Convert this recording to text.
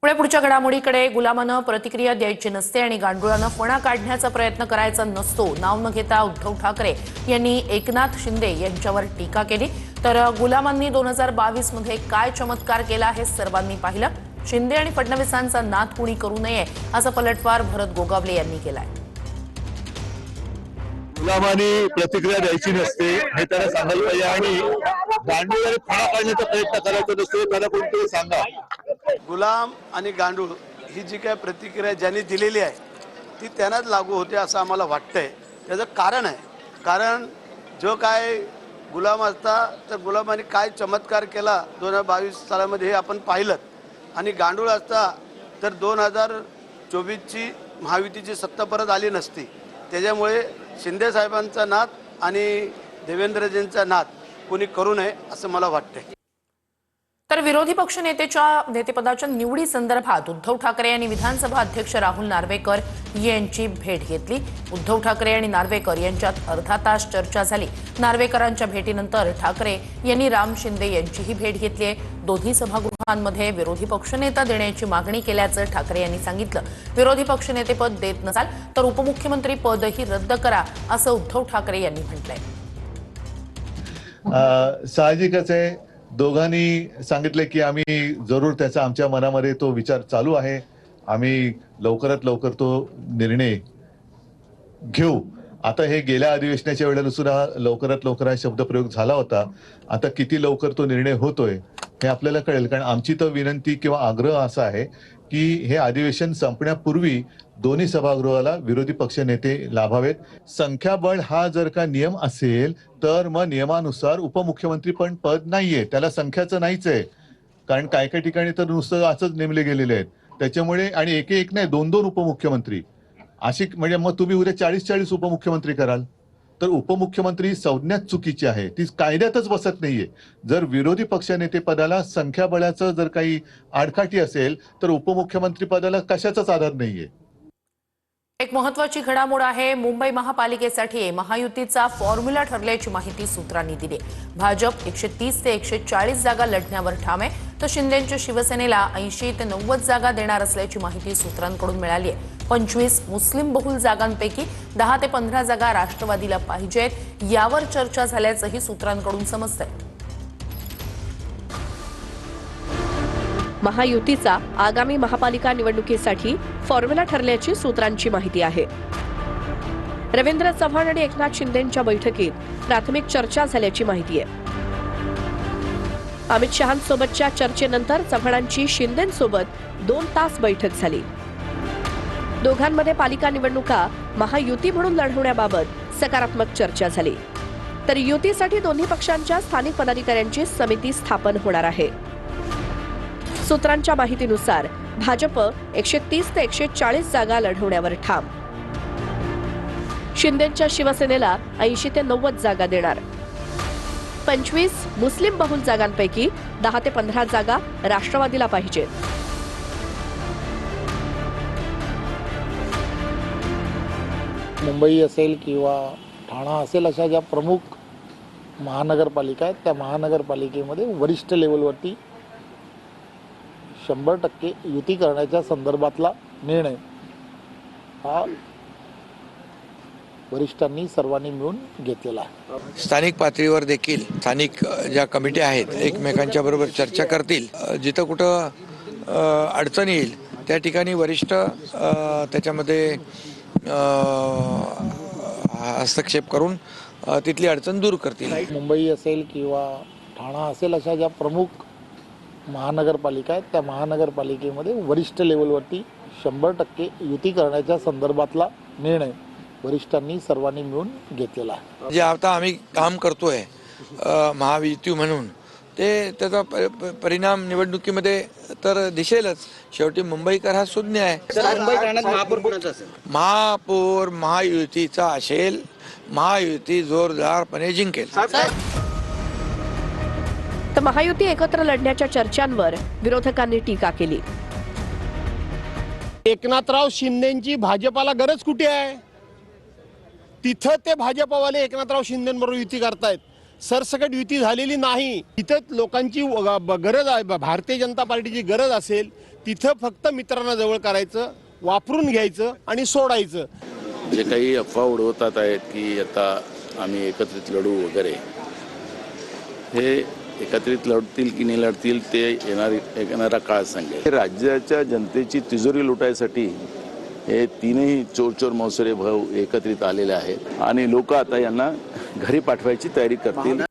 पुढच्या घडामोडीकडे गुलामानं प्रतिक्रिया द्यायची नसते आणि गांडुळानं फणा काढण्याचा प्रयत्न करायचा नसतो, नाव न घेता उद्धव ठाकरे यांनी एकनाथ शिंदे यांच्यावर टीका केली। तर गुलामांनी 2022 मध्ये काय चमत्कार केला हे सर्वांनी पाहिलं। शिंदे आणि फडणवीसांचा नाद कुणी करू नये असा पलटवार भरत गोगावले यांनी केलाय। गुलामांनी प्रतिक्रिया द्यायची नसते हे त्याला सांगायला पाहिजे आणि गांडूळ आणि फणा काढण्याचा प्रयत्न करायचा नसतो त्याला कोणतरी सांगा। गुलाम आणि गांडूळ ही जी काय प्रतिक्रिया ज्यांनी दिलेली आहे ती त्यांनाच लागू होते असं आम्हाला वाटतंय। त्याचं कारण आहे, कारण जो काय गुलाम असता तर गुलामांनी काय चमत्कार केला 2022 सालामध्ये हे आपण पाहिलं, आणि गांडूळ असता तर 2024ची महायुतीची सत्ता परत आली नसती। त्याच्यामुळे शिंदे साहेबांचा नाद आणि देवेंद्रजींचा नाद कोणी करू नये असं मला वाटतंय। तर विरोधी पक्ष नेतेपदाच्या निवडी संदर्भात उद्धव ठाकरे यांनी विधानसभा अध्यक्ष राहुल नार्वेकर यांची भेट घेतली। उद्धव ठाकरे आणि नार्वेकर यांच्यात अर्धा तास चर्चा झाली। नार्वेकरांच्या भेटीनंतर ठाकरे यांनी राम शिंदे यांचीही भेट घेतली आहे। दोन्ही सभागृहांमध्ये विरोधी पक्षनेता देण्याची मागणी केल्याचं ठाकरे यांनी सांगितलं। विरोधी पक्षनेतेपद देत नसाल तर उपमुख्यमंत्री पदही रद्द करा असं उद्धव ठाकरे यांनी म्हटलंय। साहजिकच आहे, दोघांनी सांगितले की आम्ही जरूर त्याचा आमच्या मनामध्ये तो विचार चालू आहे, आम्ही लवकरात लवकर तो निर्णय घेऊ। आता हे गेल्या अधिवेशनाच्या वेळेला सुद्धा लवकरात लवकर हा शब्दप्रयोग झाला होता। आता किती लवकर तो निर्णय होतोय हे आपल्याला कळेल, कारण आमची तर विनंती किंवा आग्रह असा आहे की हे अधिवेशन संपण्यापूर्वी दोन्ही सभागृहाला विरोधी पक्षनेते लाभावेत। संख्याबळ हा जर का नियम असेल तर मग नियमानुसार उपमुख्यमंत्री पण पद नाहीये, त्याला संख्याचं नाहीच आहे, कारण काय काय ठिकाणी तर नुसतं असंच नेमले गेलेले आहेत। त्याच्यामुळे आणि एक नाही, दोन उपमुख्यमंत्री अशी, म्हणजे मग तुम्ही उद्या 40 उपमुख्यमंत्री कराल तर उपमुख्यमंत्री संज्ञाच चुकीची आहे, ती कायद्यातच बसत नाहीये। जर विरोधी पक्षनेते पदाला संख्याबळाचं जर काही आडकाठी असेल तर उपमुख्यमंत्री पदाला कशाचाच आधार नाहीये। एक महत्त्वाची घडामोड आहे, मुंबई महापालिकेसाठी महायुतीचा फॉर्म्युला ठरल्याची माहिती सूत्रांनी दिली। भाजप 130 ते 140 जागा लढण्यावर ठाम आहे, तर शिंदेच्या शिवसेनेला 80 ते 90 जागा देणार असल्याची माहिती सूत्रांकडून मिळाली आहे। 25 मुस्लिम बहुल जागांपैकी 10 ते 15 जागा राष्ट्रवादीला पाहिजेत, यावर चर्चा झाल्याचंही सूत्रांकडून समजतंय। महायुतीचा आगामी महापालिका निवडणुकीसाठी फॉर्म्युला ठरल्याची सूत्रांची माहिती आहे। रवींद्र चव्हाण आणि एकनाथ शिंदेंच्या बैठकीत प्राथमिक चर्चा झाल्याची माहिती आहे। अमित शहांसोबतच्या चर्चेनंतर चव्हाणांची शिंदेंसोबत 2 तास बैठक झाली। दोघांमध्ये पालिका निवडणुका महायुती म्हणून लढवण्याबाबत सकारात्मक चर्चा झाली। तर युतीसाठी दोन्ही पक्षांच्या स्थानिक पदाधिकाऱ्यांची समिती स्थापन होणार आहे। सूत्रांच्या माहितीनुसार भाजप 130 ते 140 जागा लढवण्यावर ठाम, शिंदेच्या शिवसेनेला 80 ते 90 जागा देणार। 25 मुस्लिम बहुल जागांपैकी 10 ते 15 जागा राष्ट्रवादीला पाहिजेत। मुंबई असेल किंवा ठाणा असेल अशा ज्या प्रमुख महानगरपालिका आहेत त्या महानगरपालिकेमध्ये वरिष्ठ लेवलवरती 100% युती करण्याच्या संदर्भातला निर्णय हा वरिष्ठांनी सर्वांनी मिळून घेतलेला आहे। स्थानिक पातळीवर देखील स्थानिक ज्या कमिटी आहेत एकमेकांच्या बरोबर चर्चा करतील, जिथं कुठं अडचण येईल त्या ठिकाणी वरिष्ठ त्याच्यामध्ये हस्तक्षेप करून तिथली अडचण दूर करतील। मुंबई असेल किंवा ठाणा असेल अशा ज्या प्रमुख महानगरपालिका आहेत त्या महानगरपालिकेमध्ये वरिष्ठ लेवलवरती 100% युती करण्याच्या संदर्भातला निर्णय वरिष्ठांनी सर्वांनी मिळून घेतलेला आहे। जे आता आम्ही काम करतोय महायुती म्हणून ते त्याचा परिणाम निवडणुकीमध्ये तर दिसेलच। शेवटी मुंबईकर हा शून्य आहे। महापौर महायुतीचा असेल, महायुती जोरदारपणे जिंकेल। तर महायुती एकत्र लढण्याच्या चर्चांवर विरोधकांनी टीका केली। एकनाथराव शिंदेची भाजपाला गरज कुठे आहे? तिथं ते भाजपवाले एकनाथराव शिंदेबरोबर युती करतायत। सरसकट युती झालेली नाही. इथं लोकांची गरज आहे, भारतीय जनता पार्टीची गरज असेल तिथं फक्त मित्रांना जवळ करायचं, वापरून घ्यायचं आणि सोडायचं. जे काही अफवा उडवतात आहेत की आता आम्ही एकत्रित लढू वगैरे, हे एकत्रित लढतील की नाही लढतील ते येणारा काळ सांगेल. राज्याच्या जनतेची तिजोरी लुटायसाठी हे तीनही चोर मौसरे भाऊ एकत्रित आलेले आहेत आणि लोक आता यांना घरी पाठवायची तयारी करतील.